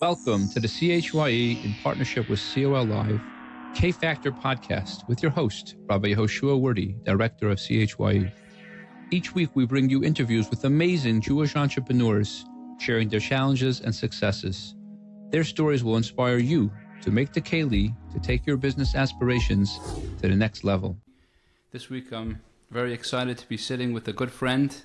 Welcome to the CHYE in partnership with COL Live K Factor podcast with your host, Rabbi Yehoshua Wordy, director of CHYE. Each week we bring you interviews with amazing Jewish entrepreneurs sharing their challenges and successes. Their stories will inspire you to make the Keli to take your business aspirations to the next level. This week I'm very excited to be sitting with a good friend,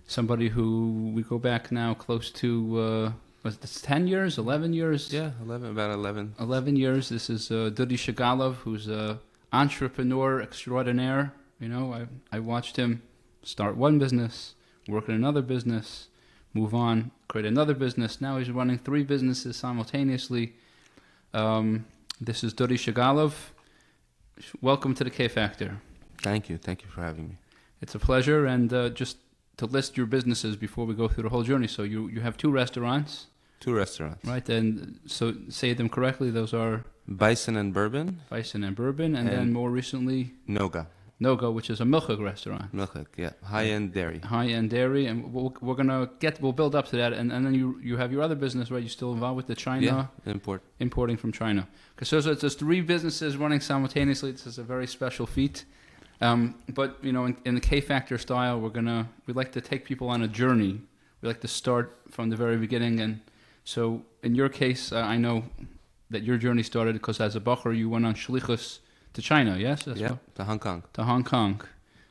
somebody who we go back now close to, was this 10 years, 11 years? Yeah, about 11. 11 years. This is Duddy Shegalov, who's an entrepreneur extraordinaire. You know, I watched him start one business, work in another business, move on, create another business. Now he's running 3 businesses simultaneously. This is Duddy Shegalov. Welcome to the K Factor. Thank you for having me. It's a pleasure. And just to list your businesses before we go through the whole journey. So you have 2 restaurants. 2 restaurants. Right, and so say them correctly, those are? Bison and Bourbon. Bison and Bourbon, and then more recently? Noga, which is a milchig restaurant. Milchig, yeah, high-end dairy. High-end dairy, and we'll build up to that, and then you have your other business, right? You're still involved with the China? Yeah, importing from China. So it's just 3 businesses running simultaneously. This is a very special feat. But you know, in the K Factor style, we like to take people on a journey. We like to start from the very beginning, and so in your case, I know that your journey started because as a bochur you went on shlichus to China. Yes, to Hong Kong. To Hong Kong.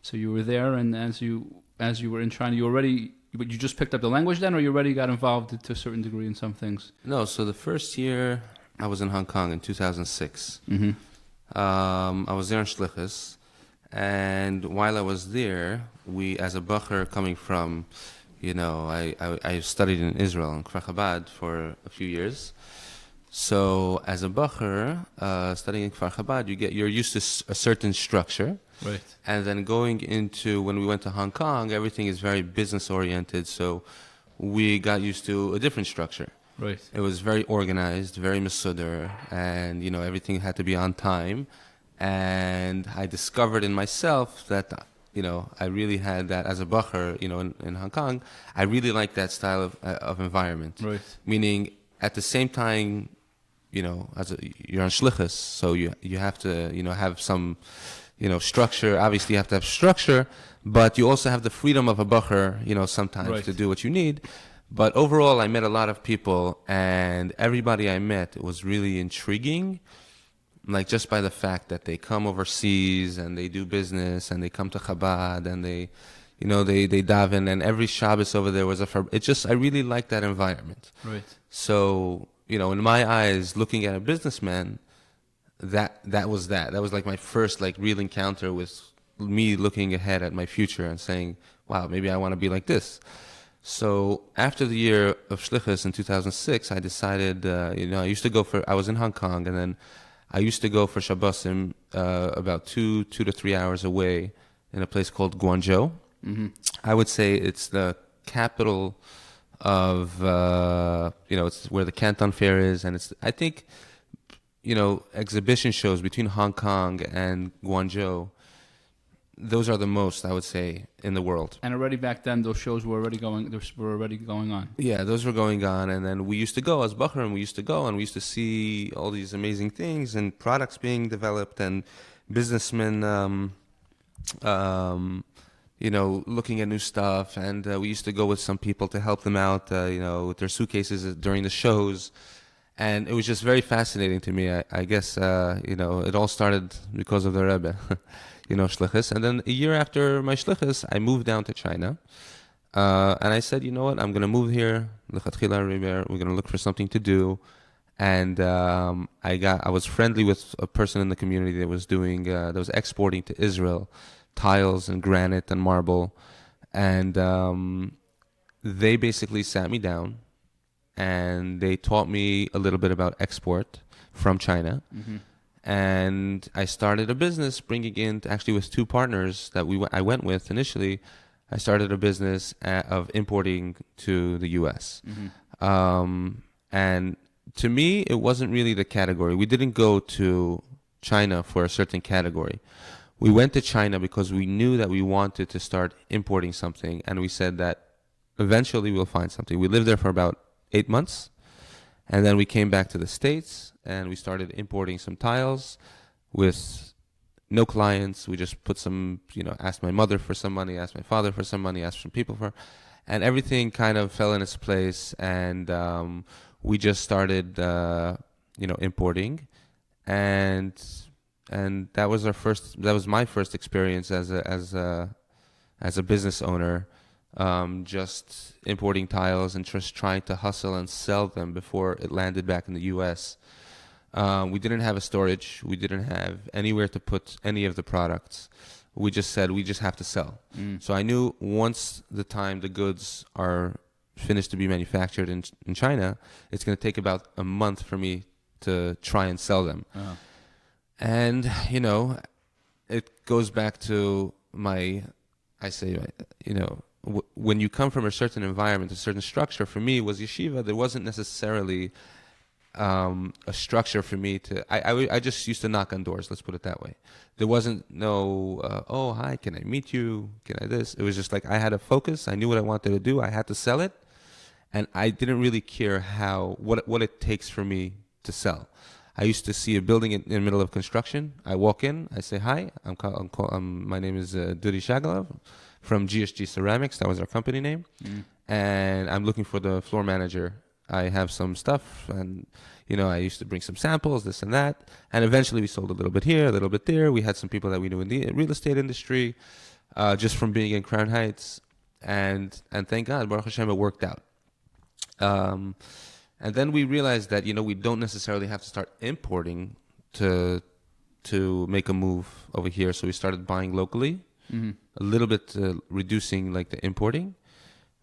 So you were there, and as you were in China, you just picked up the language then, or you already got involved to a certain degree in some things? No, so the first year I was in Hong Kong in 2006. Mm-hmm. I was there on shlichus. And while I was there, we, as a bochur coming from, I studied in Israel, in Kfar Chabad, for a few years. So as a bochur, studying in Kfar Chabad, you're used to a certain structure. Right. And then going into, when we went to Hong Kong, everything is very business-oriented, so we got used to a different structure. Right. It was very organized, very masudar, and, everything had to be on time. And I discovered in myself that, I really had that as a bochur, in Hong Kong. I really liked that style of environment. Right. Meaning, at the same time, you're on shlichus, so you have to, have some, structure. Obviously, you have to have structure, but you also have the freedom of a bochur, sometimes to do what you need. But overall, I met a lot of people, and everybody I met was really intriguing. Like just by the fact that they come overseas and they do business and they come to Chabad and they daven, and every Shabbos over there was I really liked that environment. Right. So, in my eyes, looking at a businessman, that was like my first real encounter with me looking ahead at my future and saying, wow, maybe I want to be like this. So after the year of Shlichus in 2006, I decided, I was in Hong Kong, and then I used to go for Shabbosim about 2 to 3 hours away in a place called Guangzhou. Mm-hmm. I would say it's the capital of, it's where the Canton Fair is. And I think, exhibition shows between Hong Kong and Guangzhou, those are the most, I would say, in the world. And already back then, those shows were already going on. Yeah, those were going on. And then we used to go as bochur, and we used to see all these amazing things and products being developed and businessmen, looking at new stuff. And we used to go with some people to help them out, with their suitcases during the shows. And it was just very fascinating to me. I guess, it all started because of the Rebbe. Shlichus. And then a year after my Shlichus, I moved down to China. And I said, you know what, I'm going to move here. We're going to look for something to do. And I was friendly with a person in the community that was exporting to Israel tiles and granite and marble. And they basically sat me down and they taught me a little bit about export from China. Mm-hmm. And I started a business bringing in, actually with 2 partners that I went with initially. I started a business of importing to the U.S. Mm-hmm. And to me, it wasn't really the category. We didn't go to China for a certain category. We went to China because we knew that we wanted to start importing something. And we said that eventually we'll find something. We lived there for about 8 months. And then we came back to the States and we started importing some tiles with no clients. We just put some, asked my mother for some money, asked my father for some money, asked some people for, and everything kind of fell in its place. And we just started, importing, and that was my first experience as a business owner. Just importing tiles and just trying to hustle and sell them before it landed back in the U.S. We didn't have a storage. We didn't have anywhere to put any of the products. We just said we just have to sell. So I knew once the goods are finished to be manufactured in China, it's going to take about a month for me to try and sell them. And, it goes back to when you come from a certain environment, a certain structure, for me it was yeshiva. There wasn't necessarily a structure for me to, I just used to knock on doors, let's put it that way. There wasn't oh, hi, can I meet you? Can I this? It was just like I had a focus. I knew what I wanted to do. I had to sell it. And I didn't really care what it takes for me to sell. I used to see a building in the middle of construction. I walk in, I say, hi, my name is Duddy Shagalov from GSG Ceramics. That was our company name. And I'm looking for the floor manager. I have some stuff, and I used to bring some samples, this and that. And eventually we sold a little bit here, a little bit there. We had some people that we knew in the real estate industry, just from being in Crown Heights. And thank God, Baruch Hashem, it worked out. And then we realized that, we don't necessarily have to start importing to make a move over here. So we started buying locally, a little bit reducing like the importing.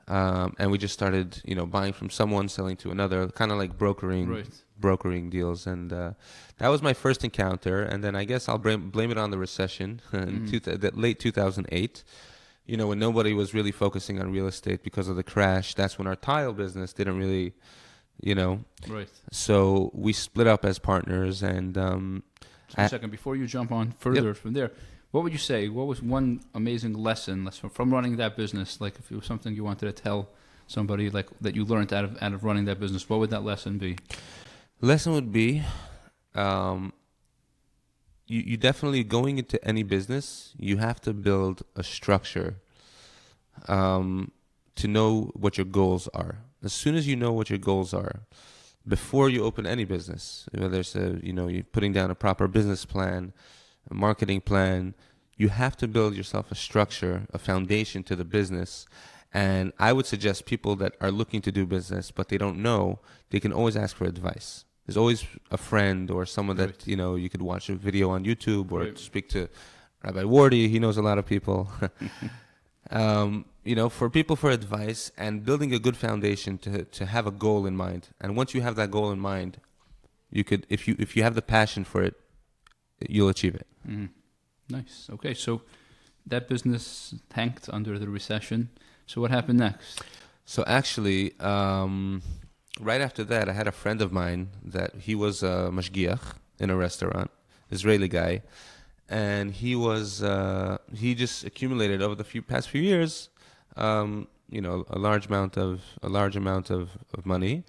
And we just started, buying from someone, selling to another, kind of like brokering deals. And that was my first encounter. And then I guess I'll blame it on the recession in late 2008. When nobody was really focusing on real estate because of the crash. That's when our tile business didn't really, So we split up as partners. And just a second, before you jump on further from there, what would you say? What was one amazing lesson from running that business? Like if it was something you wanted to tell somebody like that you learned out of running that business, what would that lesson be? Lesson would be, you definitely, going into any business, you have to build a structure to know what your goals are. As soon as you know what your goals are, before you open any business, whether it's you're putting down a proper business plan, a marketing plan, you have to build yourself a structure, a foundation to the business. And I would suggest people that are looking to do business, but they don't know, they can always ask for advice. There's always a friend or someone that, you could watch a video on YouTube or speak to Rabbi Wardy. He knows a lot of people. For people for advice and building a good foundation to have a goal in mind. And once you have that goal in mind, you could, if you have the passion for it, you'll achieve it. Nice. Okay, so that business tanked under the recession. So what happened next? So actually, right after that, I had a friend of mine that he was a mashgiach in a restaurant, Israeli guy, and he just accumulated over the past few years, a large amount of money,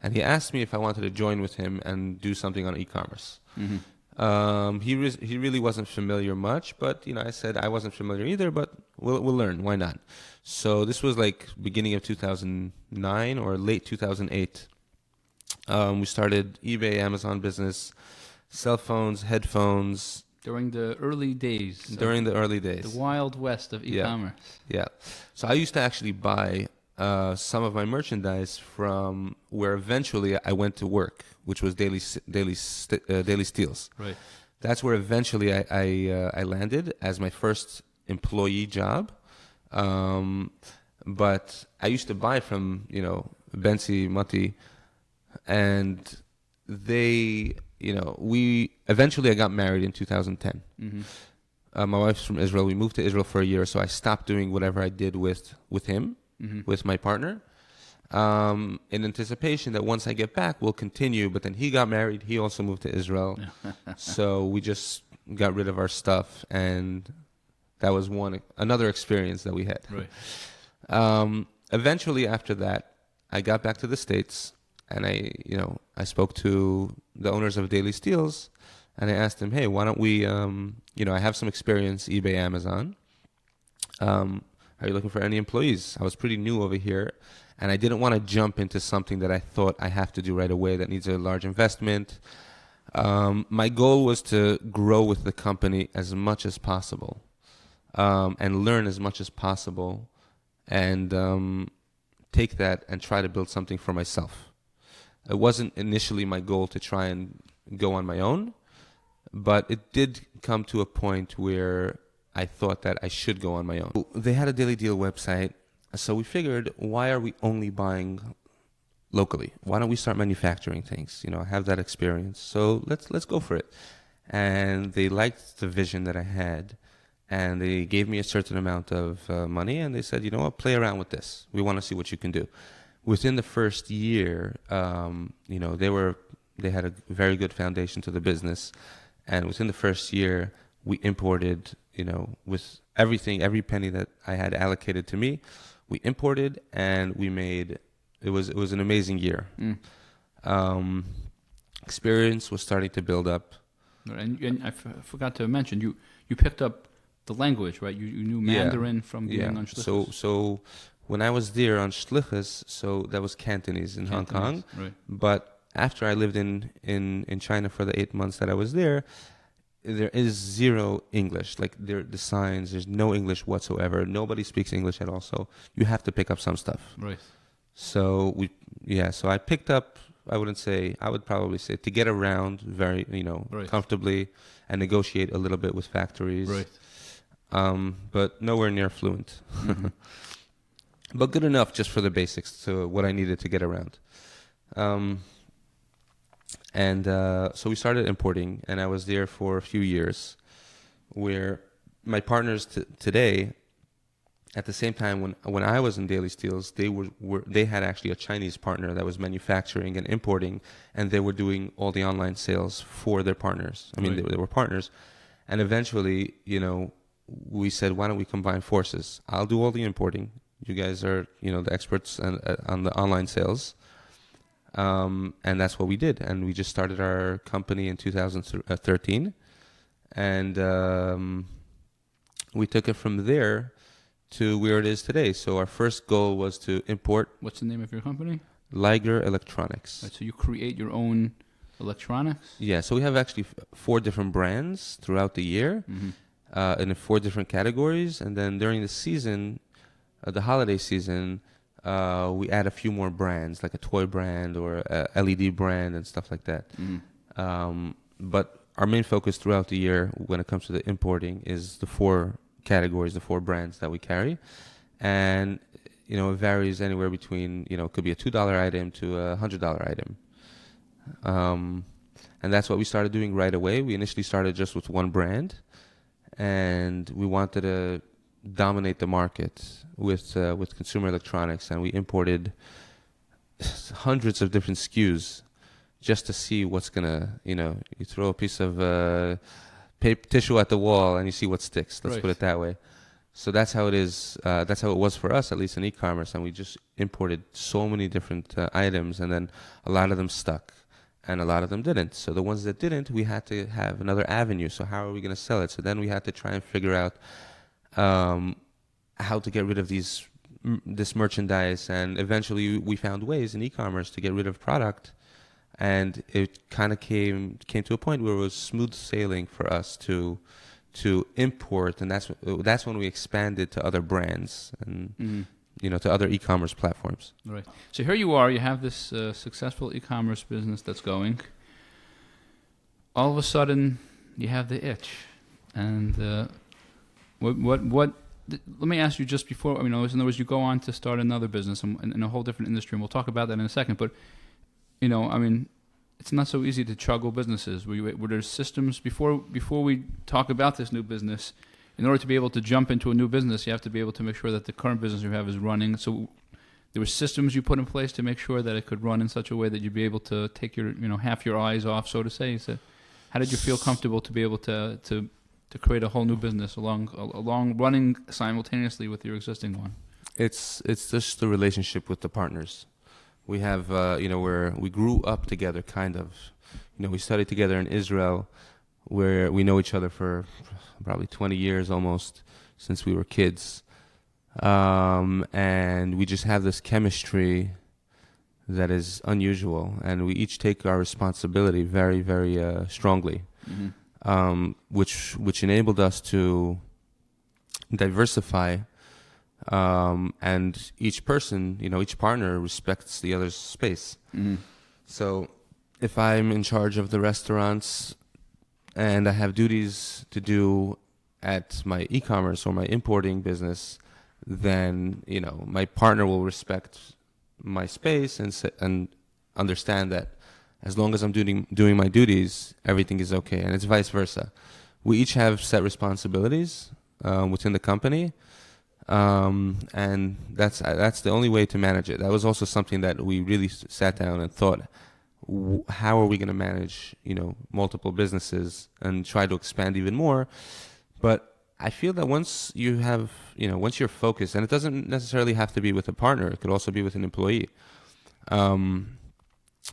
and he asked me if I wanted to join with him and do something on e-commerce. He really wasn't familiar much, but I said I wasn't familiar either, but we'll learn. Why not? So this was like beginning of 2009 or late 2008. We started eBay, Amazon business, cell phones, headphones. During the early days. The Wild West of e-commerce. Yeah. So I used to actually buy some of my merchandise from where eventually I went to work, which was Daily Steals. Right. That's where eventually I landed as my first employee job. But I used to buy from, Bensi, Mati, and they, eventually I got married in 2010. My wife's from Israel. We moved to Israel for a year, so I stopped doing whatever I did with him, with my partner, in anticipation that once I get back, we'll continue. But then he got married. He also moved to Israel. So we just got rid of our stuff, and that was another experience that we had. Right. Eventually, after that, I got back to the States, and I spoke to the owners of Daily Steals, and I asked them, hey, why don't we, I have some experience, eBay, Amazon. Are you looking for any employees? I was pretty new over here, and I didn't want to jump into something that I thought I have to do right away that needs a large investment. My goal was to grow with the company as much as possible, and learn as much as possible, and take that and try to build something for myself. It wasn't initially my goal to try and go on my own, but it did come to a point where I thought that I should go on my own. They had a Daily Deal website, so we figured, why are we only buying locally? Why don't we start manufacturing things? Have that experience. So let's go for it. And they liked the vision that I had, and they gave me a certain amount of money, and they said, play around with this. We want to see what you can do. Within the first year, they had a very good foundation to the business, and within the first year, we imported, with everything, every penny that I had allocated to me, we imported, and we made. It was an amazing year. Experience was starting to build up. And I forgot to mention, you picked up the language, right? You knew Mandarin from being on Shlichus. So when I was there on Shlichus, so that was Cantonese in Hong Kong. Right. But after I lived in China for the 8 months that I was there is zero English. Like the signs, there's no English whatsoever. Nobody speaks English at all. So you have to pick up some stuff. Right. So I picked up, I would probably say to get around very, comfortably and negotiate a little bit with factories. Right. But nowhere near fluent. Mm-hmm. But good enough just for the basics to what I needed to get around. So we started importing, and I was there for a few years, where my partners today, at the same time when I was in Daily Steals, they had actually a Chinese partner that was manufacturing and importing, and they were doing all the online sales for their partners. I mean, they were partners, and eventually, we said, why don't we combine forces? I'll do all the importing. You guys are, the experts on the online sales. And that's what we did. And we just started our company in 2013. And we took it from there to where it is today. So our first goal was to import. What's the name of your company? Liger Electronics. Right, so you create your own electronics? Yeah, so we have actually 4 different brands throughout the year, in 4 different categories. And then during the season, the holiday season, we add a few more brands, like a toy brand or a LED brand and stuff like that. But our main focus throughout the year when it comes to the importing is the 4 categories, the 4 brands that we carry. And, it varies anywhere between, it could be a $2 item to a $100 item. And that's what we started doing right away. We initially started just with 1 brand, and we wanted to dominate the market with consumer electronics, and we imported hundreds of different SKUs just to see what's gonna, you throw a piece of paper tissue at the wall and you see what sticks. Let's put it that way. So that's how it is. That's how it was for us, at least in e-commerce, and we just imported so many different items, and then a lot of them stuck, and a lot of them didn't. So the ones that didn't, we had to have another avenue. So how are we gonna sell it? So then we had to try and figure out how to get rid of this merchandise, and eventually we found ways in e-commerce to get rid of product, and it kind of came to a point where it was smooth sailing for us to import, and that's when we expanded to other brands and to other e-commerce platforms. Right. So here you are. You have this successful e-commerce business that's going. All of a sudden, you have the itch, and what? Let me ask you just before. In other words, you go on to start another business in a whole different industry, and we'll talk about that in a second. But it's not so easy to juggle businesses. Were there systems before we talk about this new business? In order to be able to jump into a new business, you have to be able to make sure that the current business you have is running. So there were systems you put in place to make sure that it could run in such a way that you'd be able to take your half your eyes off, so to say. So how did you feel comfortable to be able to create a whole new business along running simultaneously with your existing one? It's just the relationship with the partners. We have, we grew up together, kind of. We studied together in Israel, where we know each other for probably 20 years almost, since we were kids. And we just have this chemistry that is unusual, and we each take our responsibility very, very strongly, which enabled us to diversify, and each person, each partner respects the other's space. So if I'm in charge of the restaurants and I have duties to do at my e-commerce or my importing business, then my partner will respect my space and understand that as long as I'm doing my duties, everything is okay, and it's vice versa. We each have set responsibilities within the company, and that's the only way to manage it. That was also something that we really sat down and thought, how are we going to manage multiple businesses and try to expand even more? But I feel that once you have, once you're focused, and it doesn't necessarily have to be with a partner, it could also be with an employee.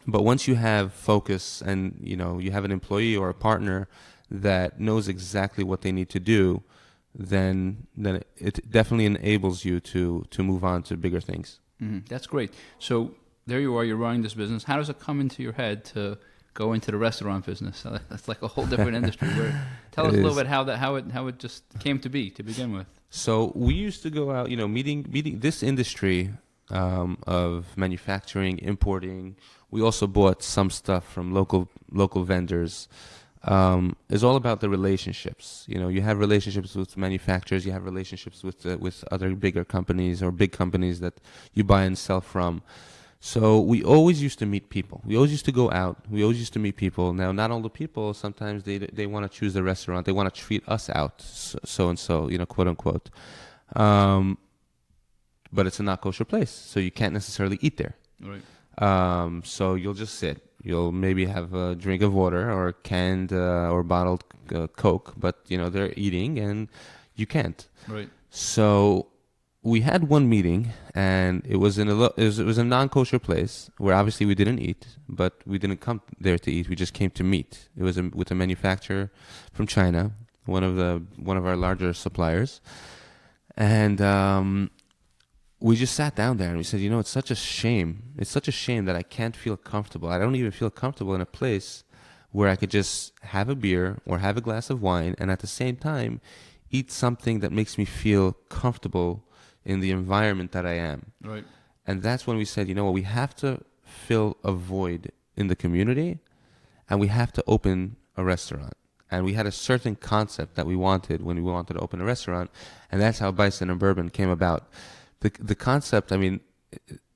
But once you have focus and, you have an employee or a partner that knows exactly what they need to do, then it definitely enables you to move on to bigger things. That's great. So there you are, you're running this business. How does it come into your head to go into the restaurant business? That's like a whole different industry. Tell us a little bit how it just came to be to begin with. So we used to go out, meeting this industry of manufacturing, importing. We also bought some stuff from local vendors. Is all about the relationships. You have relationships with manufacturers. You have relationships with other bigger companies or big companies that you buy and sell from. So we always used to meet people. We always used to go out. We always used to meet people. Now, not all the people, sometimes they want to choose the restaurant. They want to treat us out, so and so, quote unquote. But it's a not kosher place, so you can't necessarily eat there. Right. So you'll just sit. You'll maybe have a drink of water or canned or bottled Coke, but they're eating and you can't. Right. So we had one meeting, and it was in it was a non-kosher place where obviously we didn't eat, but we didn't come there to eat. We just came to meet. It was with a manufacturer from China, one of our larger suppliers, and we just sat down there and we said, it's such a shame. It's such a shame that I can't feel comfortable. I don't even feel comfortable in a place where I could just have a beer or have a glass of wine and at the same time eat something that makes me feel comfortable in the environment that I am. Right. And that's when we said, we have to fill a void in the community and we have to open a restaurant. And we had a certain concept that we wanted when we wanted to open a restaurant, and that's how Bison and Bourbon came about. The concept, when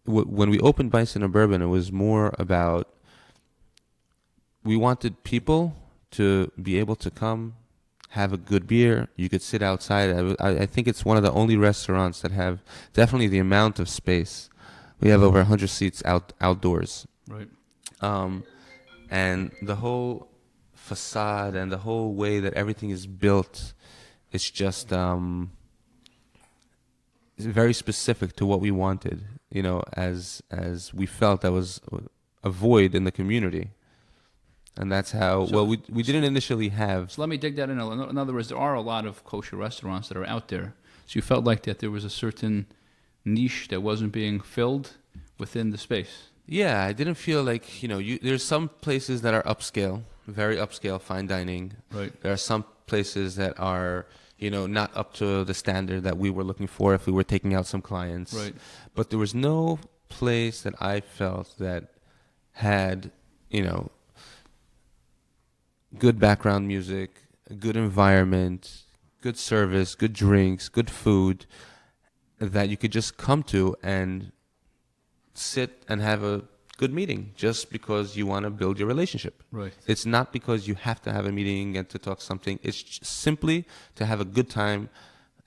we opened Bison and Bourbon, it was more about, we wanted people to be able to come, have a good beer. You could sit outside. I think it's one of the only restaurants that have definitely the amount of space. We have over 100 seats outdoors. Right. And the whole facade and the whole way that everything is built, it's just very specific to what we wanted, as we felt that was a void in the community. And that's how, we didn't initially have... So let me dig that in. In other words, there are a lot of kosher restaurants that are out there. So you felt like that there was a certain niche that wasn't being filled within the space. Yeah, I didn't feel like, there's some places that are upscale, very upscale, fine dining. Right. There are some places that are, not up to the standard that we were looking for if we were taking out some clients. Right. But there was no place that I felt that had, good background music, a good environment, good service, good drinks, good food, that you could just come to and sit and have a good meeting just because you want to build your relationship. Right. It's not because you have to have a meeting and to talk something. It's simply to have a good time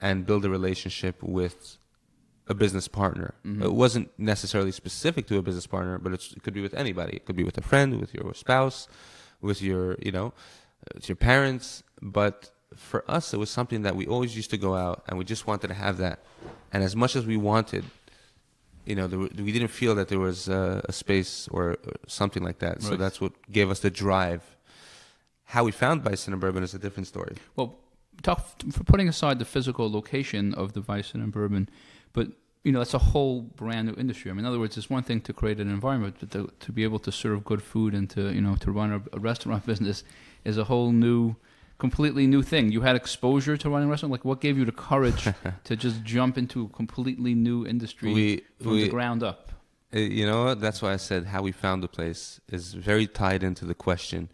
and build a relationship with a business partner. Mm-hmm. It wasn't necessarily specific to a business partner, but it could be with anybody. It could be with a friend, with your spouse, with your, with your parents. But for us, it was something that we always used to go out and we just wanted to have that. And as much as we wanted we didn't feel that there was a space or something like that. Right. So that's what gave us the drive. How we found Bison and Bourbon is a different story. Well, for putting aside the physical location of the Bison and Bourbon, but that's a whole brand new industry. I mean, in other words, it's one thing to create an environment, but to be able to serve good food and to run a restaurant business is a whole new, completely new thing. You had exposure to running a restaurant. Like, what gave you the courage to just jump into a completely new industry from the ground up? That's why I said how we found the place is very tied into the question.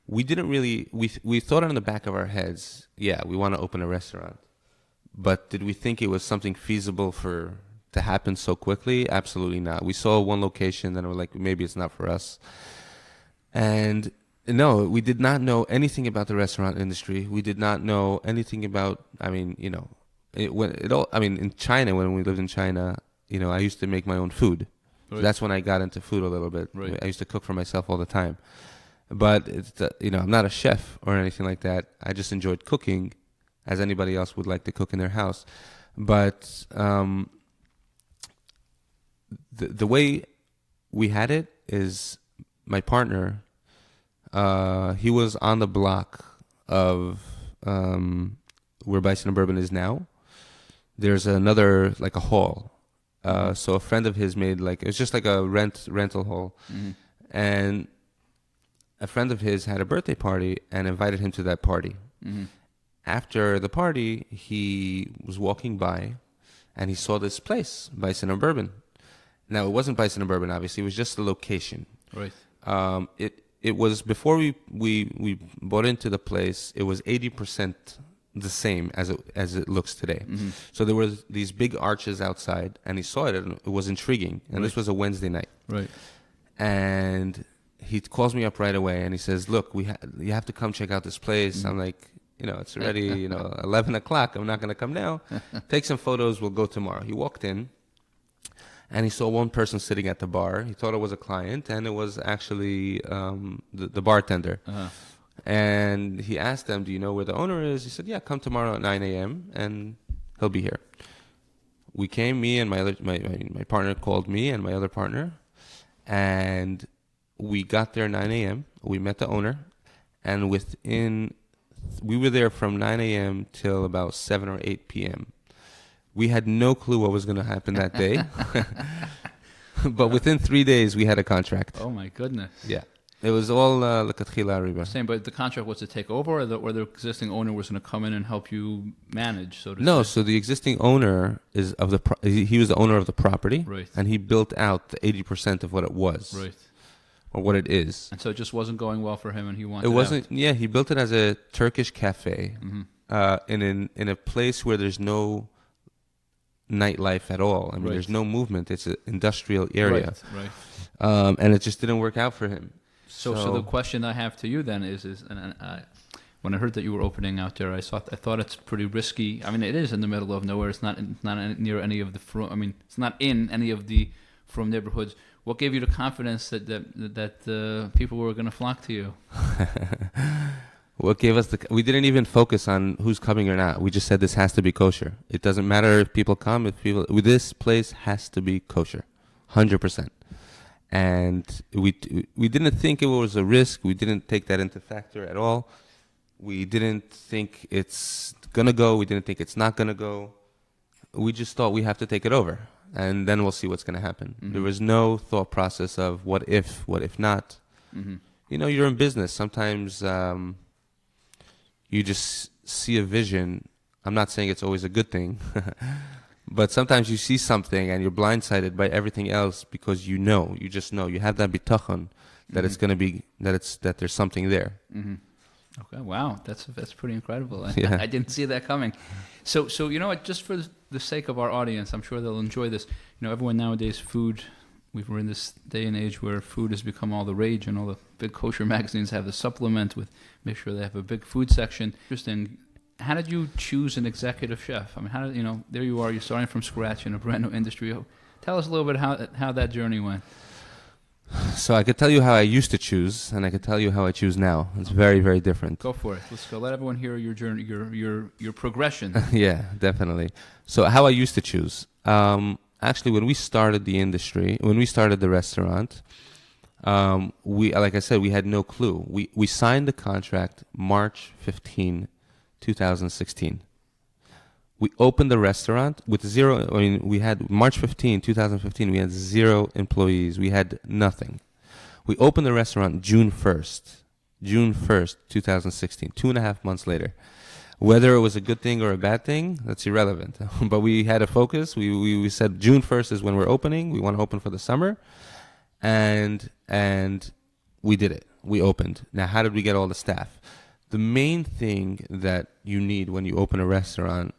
We didn't really, we thought it in the back of our heads, yeah, we want to open a restaurant. But did we think it was something feasible to happen so quickly? Absolutely not. We saw one location, then we're like, maybe it's not for us. And no, we did not know anything about the restaurant industry. We did not know anything about, in China, when we lived in China, I used to make my own food. Right. So that's when I got into food a little bit. Right. I used to cook for myself all the time. But, I'm not a chef or anything like that. I just enjoyed cooking as anybody else would like to cook in their house. But the way we had it is my partner, he was on the block of where Bison and Bourbon is now. There's another, like a hall. So a friend of his made it was just like a rental hall. Mm-hmm. And a friend of his had a birthday party and invited him to that party. Mm-hmm. After the party, he was walking by and he saw this place, Bison and Bourbon. Now, it wasn't Bison and Bourbon, obviously. It was just the location. Right. It was, before we bought into the place, it was 80% the same as it looks today. Mm-hmm. So there were these big arches outside, and he saw it, and it was intriguing. And This was a Wednesday night. Right. And he calls me up right away, and he says, look, you have to come check out this place. Mm-hmm. I'm like, it's already 11 o'clock. I'm not going to come now. Take some photos. We'll go tomorrow. He walked in, and he saw one person sitting at the bar. He thought it was a client, and it was actually the bartender. Uh-huh. And he asked them, do you know where the owner is? He said, yeah, come tomorrow at 9 a.m., and he'll be here. We came, me and my partner called me and my other partner, and we got there 9 a.m. We met the owner, and we were there from 9 a.m. till about 7 or 8 p.m. We had no clue what was going to happen that day. But within 3 days, we had a contract. Oh, my goodness. Yeah. It was all l'katchila riba. Same, but the contract was to take over, or the existing owner was going to come in and help you manage, so to No, say? so the existing owner is he was the owner of the property. Right. And he built out the 80% of what it was. Right. Or what it is. And so it just wasn't going well for him, and he wanted it wasn't. out. Yeah, he built it as a Turkish cafe, mm-hmm. In a place where there's no nightlife at all. I mean, There's no movement. It's an industrial area, right. And it just didn't work out for him. So the question I have to you then is when I heard that you were opening out there, I thought it's pretty risky. I mean, it is in the middle of nowhere. It's not near any of the it's not in any of the from neighborhoods. What gave you the confidence that people were going to flock to you? What gave us we didn't even focus on who's coming or not. We just said this has to be kosher. It doesn't matter if people come. This place has to be kosher, 100%. And we didn't think it was a risk. We didn't take that into factor at all. We didn't think it's gonna go. We didn't think it's not gonna go. We just thought we have to take it over, and then we'll see what's gonna happen. Mm-hmm. There was no thought process of what if not. Mm-hmm. You're in business. Sometimes you just see a vision. I'm not saying it's always a good thing. But sometimes you see something and you're blindsided by everything else because you just know. You have that bitachon that mm-hmm. it's going to be, that there's something there. Mm-hmm. Okay, wow, that's pretty incredible. Yeah. I didn't see that coming. So you know what? Just for the sake of our audience, I'm sure they'll enjoy this. Everyone nowadays, we're in this day and age where food has become all the rage, and all the big kosher magazines have the supplement with, make sure they have a big food section. Interesting. How did you choose an executive chef? I mean, there you are, you're starting from scratch in a brand new industry. Tell us a little bit how that journey went. So I could tell you how I used to choose, and I could tell you how I choose now. It's very, very different. Go for it. Let's go. Let everyone hear your journey, your progression. Yeah, definitely. So how I used to choose. actually, when we started the industry, when we started the restaurant, like I said, we had no clue. We signed the contract March 15, 2016. We opened the restaurant with zero. I mean, we had March 15, 2015. We had 0 employees. We had nothing. We opened the restaurant June 1st, 2016. 2.5 months later. Whether it was a good thing or a bad thing, that's irrelevant. But we had a focus. We said June 1st is when we're opening. We want to open for the summer, and we did it. We opened. Now, how did we get all the staff? The main thing that you need when you open a restaurant,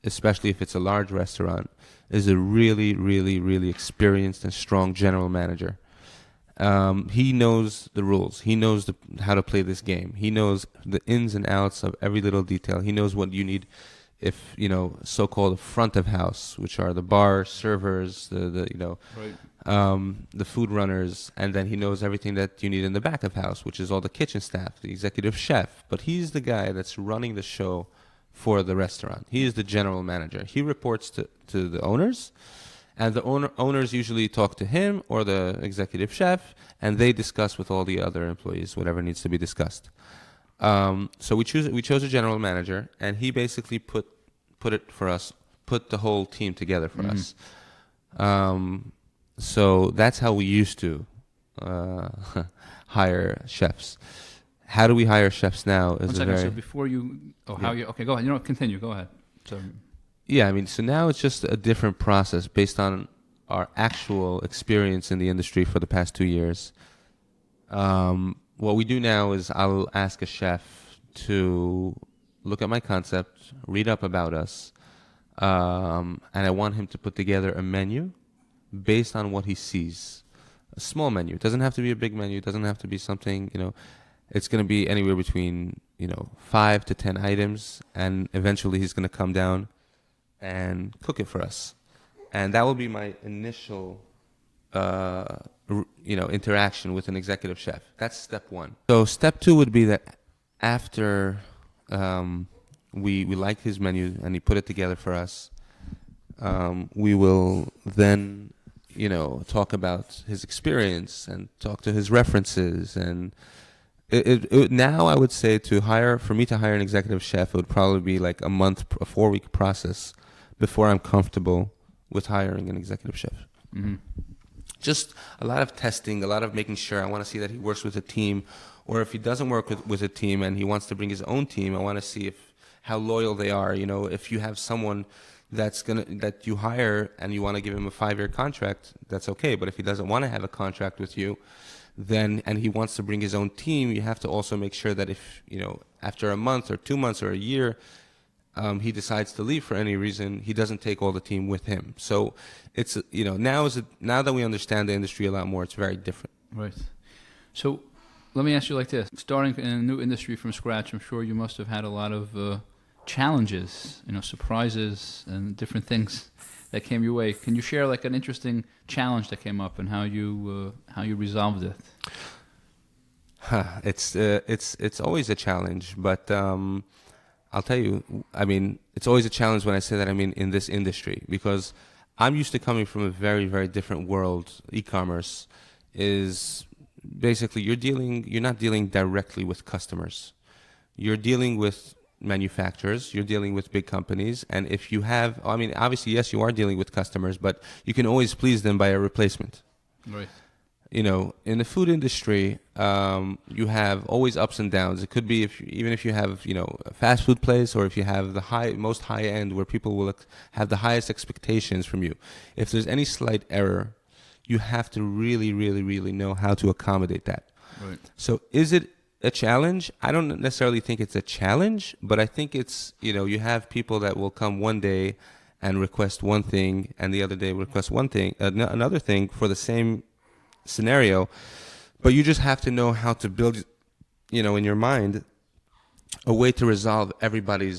especially if it's a large restaurant, is a really, really, really experienced and strong general manager. He knows the rules. He knows how to play this game. He knows the ins and outs of every little detail. He knows what you need if, so-called front of house, which are the bar servers, Right. The food runners, and then he knows everything that you need in the back of house, which is all the kitchen staff, the executive chef. But he's the guy that's running the show for the restaurant. He is the general manager. He reports to the owners, and the owners usually talk to him or the executive chef, and they discuss with all the other employees whatever needs to be discussed. So we chose a general manager, and he basically put it for us, put the whole team together for us. So that's how we used to hire chefs. How do we hire chefs now? One second. So before you, okay, go ahead. Continue. Go ahead. So. Yeah, I mean, so now it's just a different process based on our actual experience in the industry for the past 2 years. What we do now is I'll ask a chef to look at my concept, read up about us, and I want him to put together a menu based on what he sees. A small menu. It doesn't have to be a big menu. It doesn't have to be something, it's going to be anywhere between, 5 to 10 items, and eventually he's going to come down and cook it for us. And that will be my initial, interaction with an executive chef. That's step one. So step two would be that after we like his menu and he put it together for us, we will then, talk about his experience and talk to his references. And now I would say for me to hire an executive chef, it would probably be like a 4-week process before I'm comfortable with hiring an executive chef. Mm-hmm. Just a lot of testing, a lot of making sure. I want to see that he works with a team, or if he doesn't work with a team and he wants to bring his own team, I want to see how loyal they are. If you have someone that you hire and you want to give him a 5-year contract, that's okay. But if he doesn't want to have a contract with you, and he wants to bring his own team, you have to also make sure that if, after a month or 2 months or a year, he decides to leave for any reason, he doesn't take all the team with him. So it's, now that we understand the industry a lot more, it's very different. Right. So let me ask you like this. Starting in a new industry from scratch, I'm sure you must have had a lot of challenges, surprises and different things that came your way. Can you share like an interesting challenge that came up and how you resolved it? It's always a challenge, but I'll tell you, I mean, it's always a challenge when I say that, I mean, in this industry, because I'm used to coming from a very, very different world. E-commerce is basically, you're not dealing directly with customers. You're dealing with manufacturers, you're dealing with big companies, and if you have, I mean, obviously, yes, you are dealing with customers, but you can always please them by a replacement. Right. In the food industry, you have always ups and downs. It could be even if you have, a fast food place, or if you have the most high end where people will have the highest expectations from you. If there's any slight error, you have to really, really, really know how to accommodate that. Right. So is it a challenge? I don't necessarily think it's a challenge, but I think it's, you have people that will come one day and request one thing, and the other day request another thing for the same scenario, but you just have to know how to build, in your mind, a way to resolve everybody,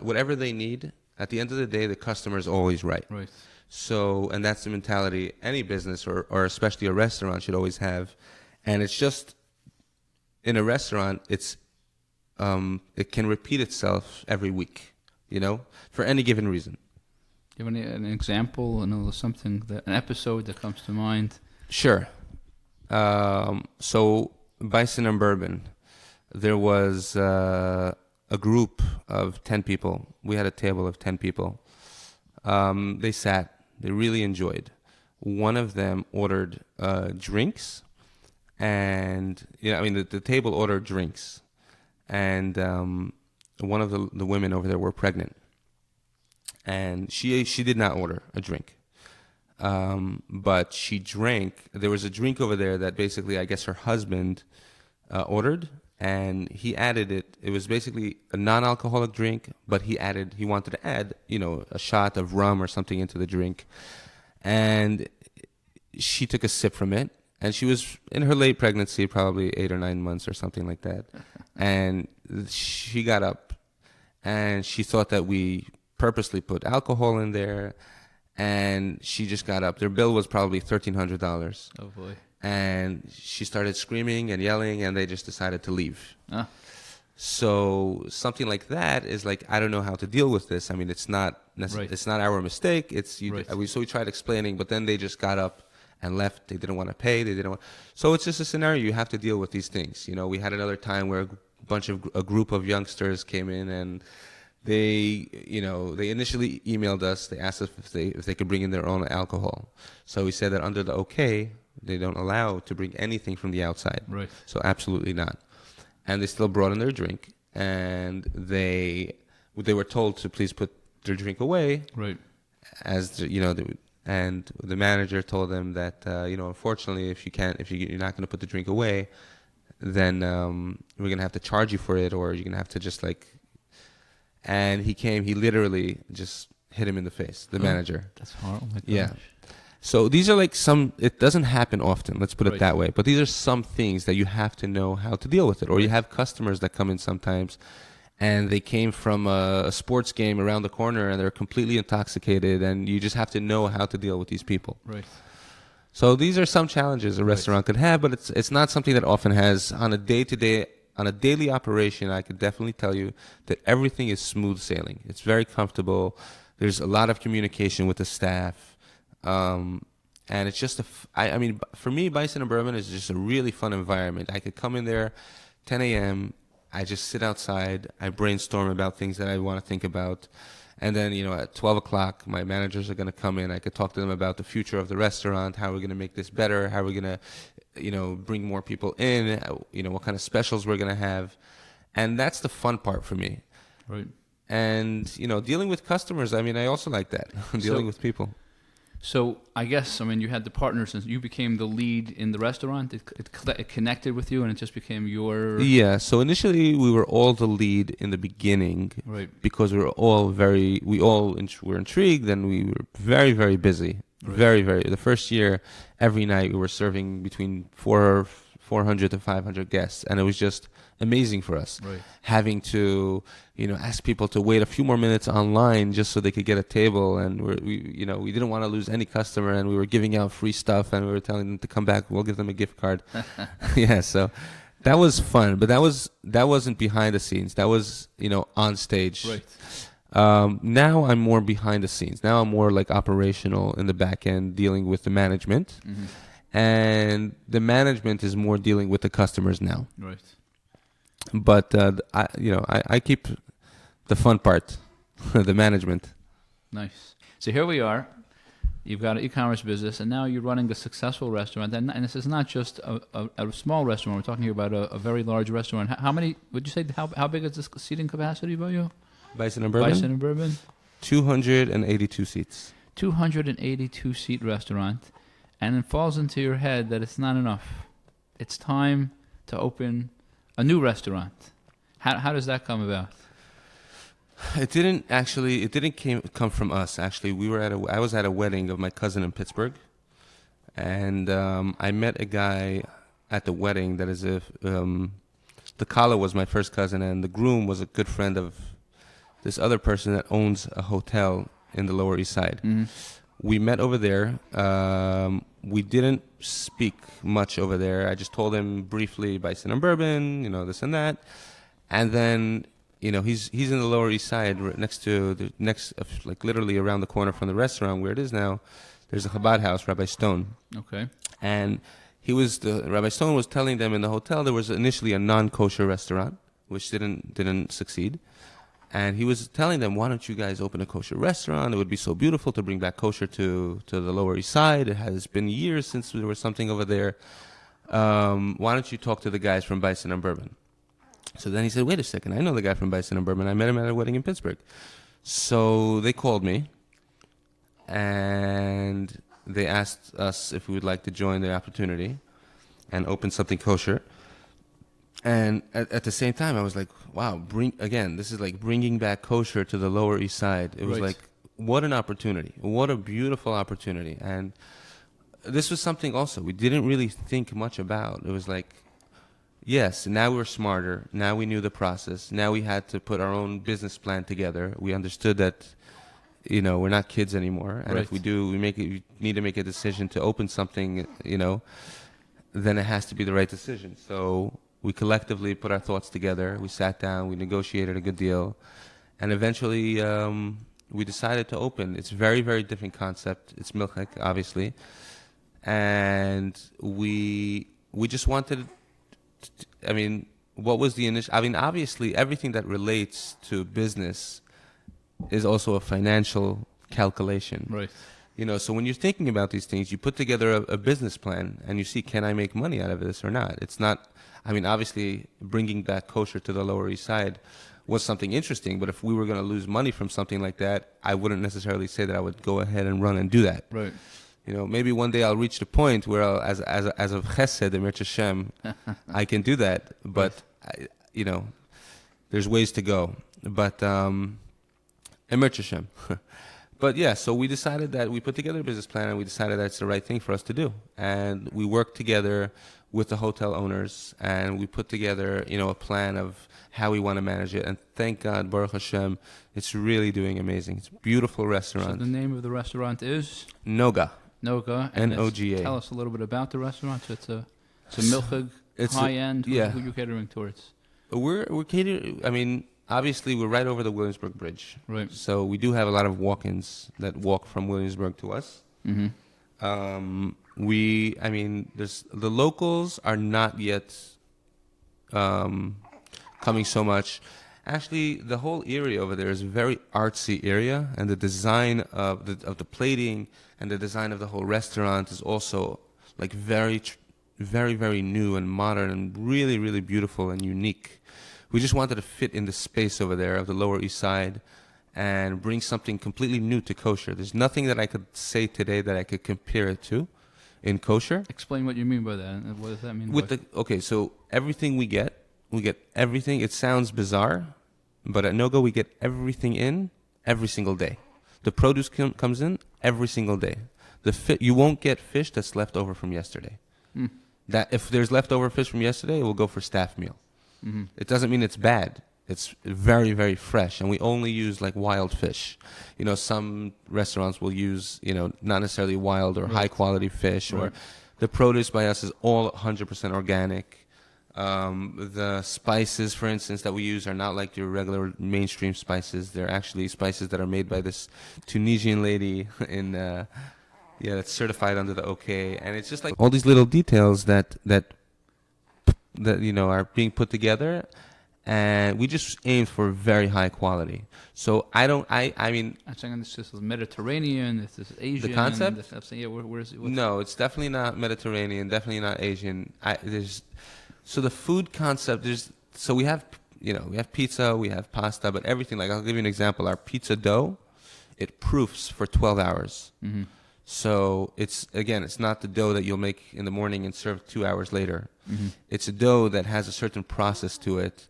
whatever they need. At the end of the day, the customer is always right. Right. So, and that's the mentality any business or especially a restaurant should always have. And it's just, in a restaurant, it can repeat itself every week, for any given reason. Do you have an example, something an episode that comes to mind? Sure. So Bison and Bourbon, there was a group of 10 people. We had a table of 10 people. They sat. They really enjoyed. One of them ordered drinks, and the table ordered drinks, and one of the women over there were pregnant, and she did not order a drink. But she drank. There was a drink over there that basically, I guess, her husband ordered, and he added it. It was basically a non-alcoholic drink, but he wanted to add, a shot of rum or something into the drink, and she took a sip from it, and she was in her late pregnancy, probably 8 or 9 months or something like that, and she got up, and she thought that we purposely put alcohol in there. And she just got up. Their bill was probably $1,300. Oh, boy. And she started screaming and yelling, and they just decided to leave. Ah. So something like that is like, I don't know how to deal with this. I mean, it's not it's not our mistake. So we tried explaining, but then they just got up and left. They didn't want to pay. So it's just a scenario. You have to deal with these things. We had another time where a group of youngsters came in, and they initially emailed us. They asked us if they could bring in their own alcohol. So we said that under the OK, they don't allow to bring anything from the outside. Right. So absolutely not. And they still brought in their drink, and they were told to please put their drink away. Right. And the manager told them that unfortunately, if you're not going to put the drink away, then we're going to have to charge you for it, or you're going to have to just like. And he literally just hit him in the face, the manager. That's horrible. Yeah. So these are like it doesn't happen often, let's put it that way. But these are some things that you have to know how to deal with it. Or you have customers that come in sometimes, and they came from a sports game around the corner, and they're completely intoxicated, and you just have to know how to deal with these people. Right. So these are some challenges a restaurant could have, but it's not something that often has on a day-to-day. On a daily operation, I could definitely tell you that everything is smooth sailing. It's very comfortable. There's a lot of communication with the staff. And it's just for me, Bison and Bourbon is just a really fun environment. I could come in there 10 a.m. I just sit outside. I brainstorm about things that I want to think about. And then, at 12 o'clock, my managers are going to come in. I could talk to them about the future of the restaurant, how we're going to make this better, how we're going to bring more people in, what kind of specials we're going to have. And that's the fun part for me. Right. And, dealing with customers, I also like that, dealing with people. So I guess, you had the partners, and you became the lead in the restaurant. It connected with you, and it just became your... Yeah, so initially we were all the lead in the beginning. Right. Because we were intrigued, and we were very, very busy. Right. Very, very. The first year, every night we were serving between 400 to 500 guests, and it was just amazing for us. Right. Having to, ask people to wait a few more minutes online just so they could get a table, and we didn't want to lose any customer, and we were giving out free stuff, and we were telling them to come back. We'll give them a gift card. Yeah, so that was fun, but that wasn't behind the scenes. That was on stage. Right. Now I'm more behind the scenes. Now I'm more like operational in the back end, dealing with the management, and the management is more dealing with the customers now. Right. But I keep the fun part, the management. Nice. So here we are. You've got an e-commerce business, and now you're running a successful restaurant. And this is not just a small restaurant. We're talking here about a very large restaurant. How many? Would you say how big is this seating capacity by you? Bison and Bourbon? 282 seats. 282 seat restaurant. And it falls into your head that it's not enough. It's time to open a new restaurant. How does that come about? It didn't come from us. Actually, I was at a wedding of my cousin in Pittsburgh, and I met a guy at the wedding that is the Kala was my first cousin, and the groom was a good friend of this other person that owns a hotel in the Lower East Side. Mm-hmm. We met over there. We didn't speak much over there. I just told him briefly Bison and Bourbon, this and that. And then, he's in the Lower East Side, next to like literally around the corner from the restaurant where it is now. There's a Chabad house, Rabbi Stone. Okay. And Rabbi Stone was telling them in the hotel there was initially a non-kosher restaurant, which didn't succeed. And he was telling them, why don't you guys open a kosher restaurant? It would be so beautiful to bring back kosher to the Lower East Side. It has been years since there was something over there. Why don't you talk to the guys from Bison and Bourbon? So then he said, wait a second, I know the guy from Bison and Bourbon. I met him at a wedding in Pittsburgh. So they called me, and they asked us if we would like to join the opportunity and open something kosher. And at the same time, I was like, wow, this is like bringing back kosher to the Lower East Side. It was like, what an opportunity. What a beautiful opportunity. And this was something also we didn't really think much about. It was like, yes, now we're smarter. Now we knew the process. Now we had to put our own business plan together. We understood that, we're not kids anymore. And if we do, we need to make a decision to open something, then it has to be the right decision. So we collectively put our thoughts together. We sat down. We negotiated a good deal. And eventually we decided to open. It's a very, very different concept. It's milchek, obviously. And we just wanted... what was the initial... obviously, everything that relates to business is also a financial calculation. Right. So when you're thinking about these things, you put together a business plan, and you see, can I make money out of this or not? It's not... obviously, bringing back kosher to the Lower East Side was something interesting, but if we were going to lose money from something like that, I wouldn't necessarily say that I would go ahead and run and do that. Right. Maybe one day I'll reach the point where as a chesed, the Menachem, I can do that. But there's ways to go. But Menachem. But yeah, so we decided that we put together a business plan, and we decided that's the right thing for us to do. And we worked together with the hotel owners, and we put together a plan of how we want to manage it. And thank God, Baruch Hashem, it's really doing amazing. It's a beautiful restaurant. So the name of the restaurant is Noga. Noga. N-O-G-A. Tell us a little bit about the restaurant. So it's a milchig, high-end. Yeah. Who are you catering towards? We're catering... obviously, we're right over the Williamsburg Bridge. Right. So we do have a lot of walk-ins that walk from Williamsburg to us. Mm-hmm. The locals are not yet coming so much. Actually, the whole area over there is a very artsy area, and the design of the plating and the design of the whole restaurant is also like very, very, very new and modern and really, really beautiful and unique. We just wanted to fit in the space over there of the Lower East Side and bring something completely new to kosher. There's nothing that I could say today that I could compare it to in kosher. Explain what you mean by that. What does that mean? So everything we get everything. It sounds bizarre, but at No-Go we get everything in every single day. The produce comes in every single day. You won't get fish that's left over from yesterday. Mm. That if there's leftover fish from yesterday, it will go for staff meal. Mm-hmm. It doesn't mean it's bad. It's very, very fresh, and we only use like wild fish. Some restaurants will use, not necessarily wild or high quality fish. Or the produce by us is all 100% organic. The spices, for instance, that we use are not like your regular mainstream spices. They're actually spices that are made by this Tunisian lady that's certified under the OK. And it's just like all these little details that are being put together. And we just aim for very high quality. So I'm saying this is Mediterranean, this is Asian. The concept? Where is it? No, it's definitely not Mediterranean, definitely not Asian. So the food concept, we have pizza, we have pasta, but everything, like I'll give you an example. Our pizza dough, it proofs for 12 hours. Mm-hmm. So it's not the dough that you'll make in the morning and serve 2 hours later. Mm-hmm. It's a dough that has a certain process to it.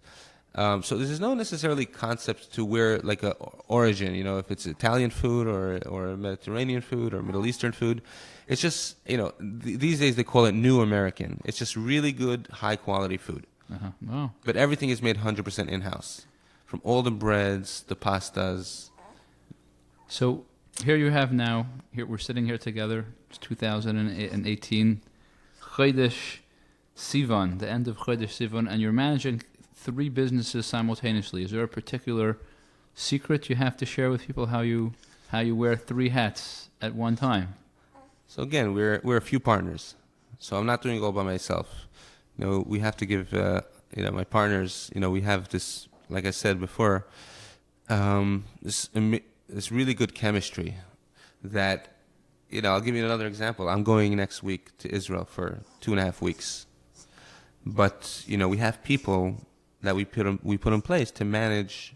So there's no necessarily concept to where like a origin, if it's Italian food or Mediterranean food or Middle Eastern food. It's just, these days they call it New American. It's just really good, high quality food. Uh-huh. Wow. But everything is made 100% in-house. From all the breads, the pastas. So here you have now, we're sitting here together, it's 2018, Chodesh Sivan, the end of Chodesh Sivan, and you're managing 3 businesses simultaneously. Is there a particular secret you have to share with people how you wear 3 hats at one time? So again, we're a few partners, so I'm not doing it all by myself. We have to give my partners. We have this, like I said before, this really good chemistry. That I'll give you another example. I'm going next week to Israel for 2.5 weeks, but we have people that we put in place to manage.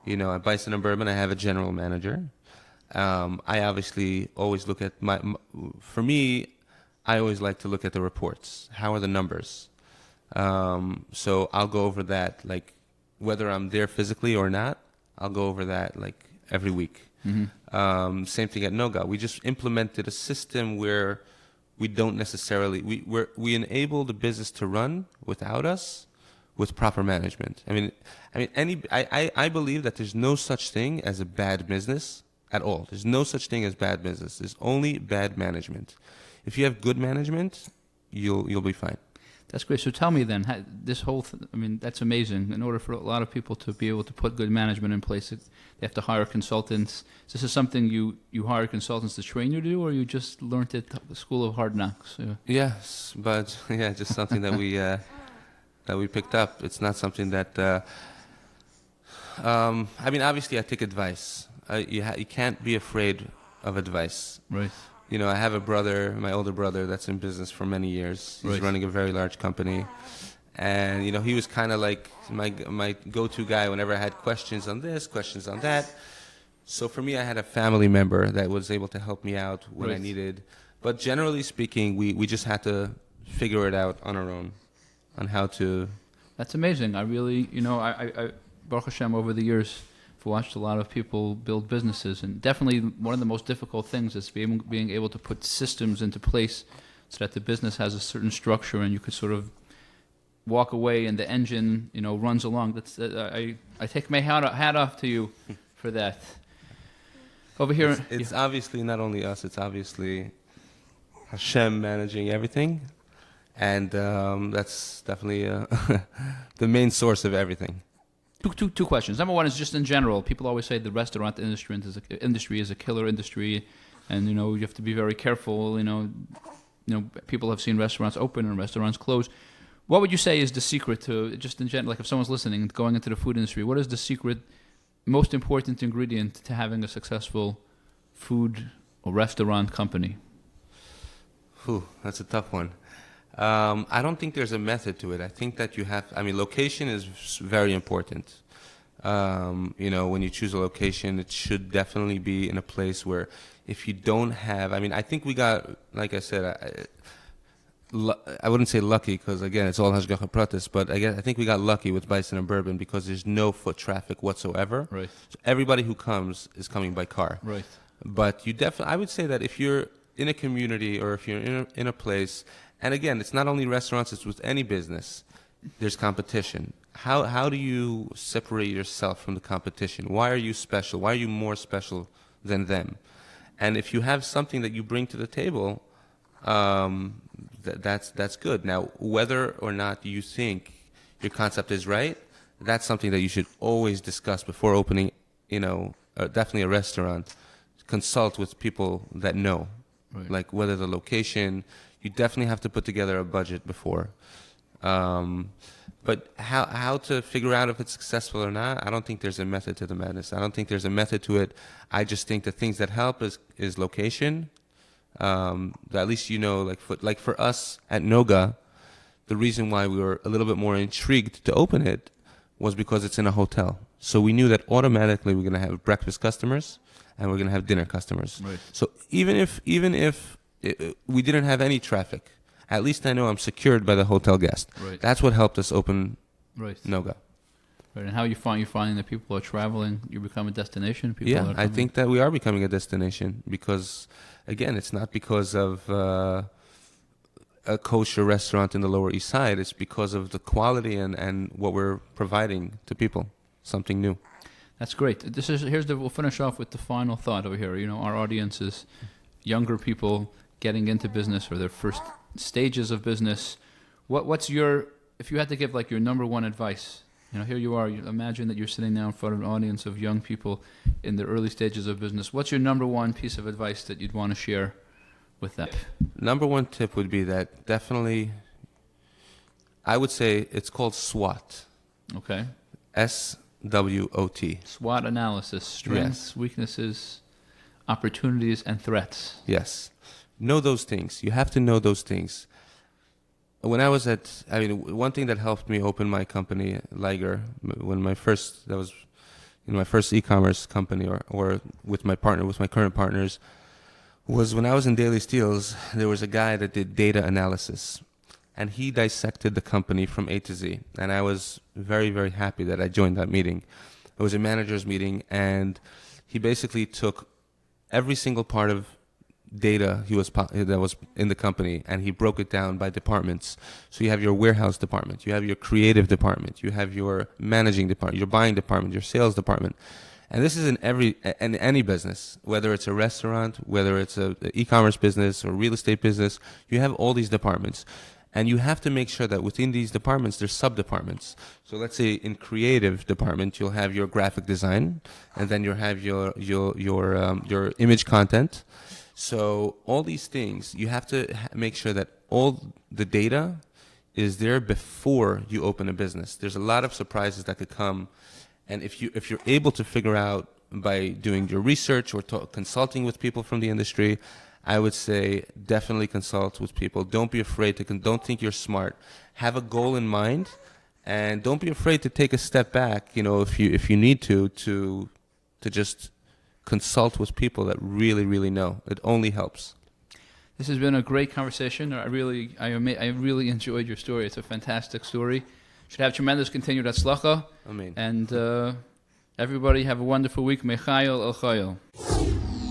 At Bison and Bourbon, I have a general manager. I obviously always look at for me, I always like to look at the reports. How are the numbers? So I'll go over that, like whether I'm there physically or not, I'll go over that like every week. Mm-hmm. Same thing at Noga. We just implemented a system where we don't necessarily, we enable the business to run without us with proper management. I believe that there's no such thing as a bad business at all. There's no such thing as bad business. There's only bad management. If you have good management, you'll be fine. That's great. So tell me then, this whole, that's amazing. In order for a lot of people to be able to put good management in place, they have to hire consultants. Is this something you hire consultants to train you to do, or you just learned it at the School of Hard Knocks? Yes, but just something that we picked up. It's not something that, obviously I take advice. You can't be afraid of advice. Right. I have a brother, my older brother, that's in business for many years. He's running a very large company. And, he was kind of like my go-to guy whenever I had questions on this, questions on that. So for me, I had a family member that was able to help me out when I needed. But generally speaking, we just had to figure it out on our own, on how to... That's amazing. I really, I Baruch Hashem, over the years, I've watched a lot of people build businesses, and definitely one of the most difficult things is being able to put systems into place so that the business has a certain structure and you could sort of walk away and the engine, runs along. That's I take my hat off to you for that. Over here, it's obviously not only us; it's obviously Hashem managing everything, and that's definitely the main source of everything. Two questions. Number one is just in general. People always say the restaurant industry is a killer industry, and you have to be very careful. People have seen restaurants open and restaurants close. What would you say is the secret to, just in general, like if someone's listening and going into the food industry, what is the secret, most important ingredient to having a successful food or restaurant company? That's a tough one. I don't think there's a method to it. I think that location is very important. When you choose a location, it should definitely be in a place where if you don't have, I think we got, like I said, I wouldn't say lucky because, again, it's all Hashgacha Pratis, but I think we got lucky with Bison and Bourbon because there's no foot traffic whatsoever. Right. So everybody who comes is coming by car. Right. But I would say that if you're in a community or if you're in a place, and again, it's not only restaurants, it's with any business, there's competition. How do you separate yourself from the competition? Why are you special? Why are you more special than them? And if you have something that you bring to the table, that's good. Now, whether or not you think your concept is right, that's something that you should always discuss before opening, definitely a restaurant. Consult with people that know, like whether the location... You definitely have to put together a budget before. But how to figure out if it's successful or not, I don't think there's a method to the madness. I don't think there's a method to it. I just think the things that help is location. At least like for us at Noga, the reason why we were a little bit more intrigued to open it was because it's in a hotel. So we knew that automatically we're going to have breakfast customers and we're going to have dinner customers. Right. So even if we didn't have any traffic, at least I know I'm secured by the hotel guest. Right. That's what helped us open Noga. Right. And how you're finding that people are traveling, you become a destination? I think that we are becoming a destination because, again, it's not because of a kosher restaurant in the Lower East Side. It's because of the quality and what we're providing to people, something new. That's great. We'll finish off with the final thought over here. Our audience is younger people getting into business or their first stages of business. What's your if you had to give like your number one advice, here you are. You imagine that you're sitting now in front of an audience of young people in the early stages of business. What's your number one piece of advice that you'd want to share with them? Number one tip would be that definitely, I would say it's called SWOT. Okay. SWOT. SWOT analysis: strengths, weaknesses, opportunities, and threats. Yes. Know those things. You have to know those things. When I was one thing that helped me open my company, Liger, that was my first e-commerce company, or with my current partners, was when I was in Daily Steals, there was a guy that did data analysis, and he dissected the company from A to Z. And I was very, very happy that I joined that meeting. It was a manager's meeting, and he basically took every single part of data that was in the company, and he broke it down by departments. So you have your warehouse department, you have your creative department, you have your managing department, your buying department, your sales department. And this is in any business, whether it's a restaurant, whether it's a e-commerce business or real estate business, you have all these departments. And you have to make sure that within these departments, there's sub-departments. So let's say in creative department, you'll have your graphic design, and then you'll have your image content. So all these things, you have to make sure that all the data is there before you open a business. There's a lot of surprises that could come, and if you're able to figure out by doing your research or consulting with people from the industry, I would say definitely consult with people. Don't be afraid don't think you're smart. Have a goal in mind, and don't be afraid to take a step back. If you need to just consult with people that really, really know. It only helps. This has been a great conversation. I really enjoyed your story. It's a fantastic story. Should have tremendous continued atzlacha. Amen. And everybody have a wonderful week. Mechayel el chayel.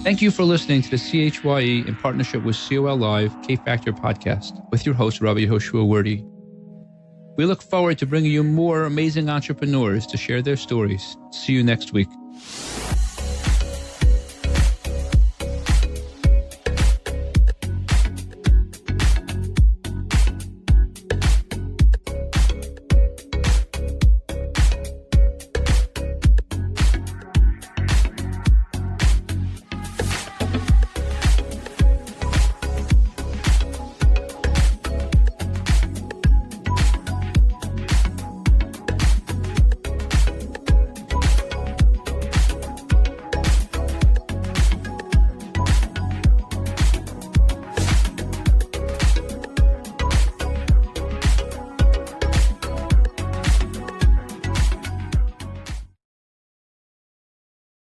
Thank you for listening to the CHYE in partnership with COL Live K-Factor podcast with your host, Rabbi Yehoshua Wordy. We look forward to bringing you more amazing entrepreneurs to share their stories. See you next week.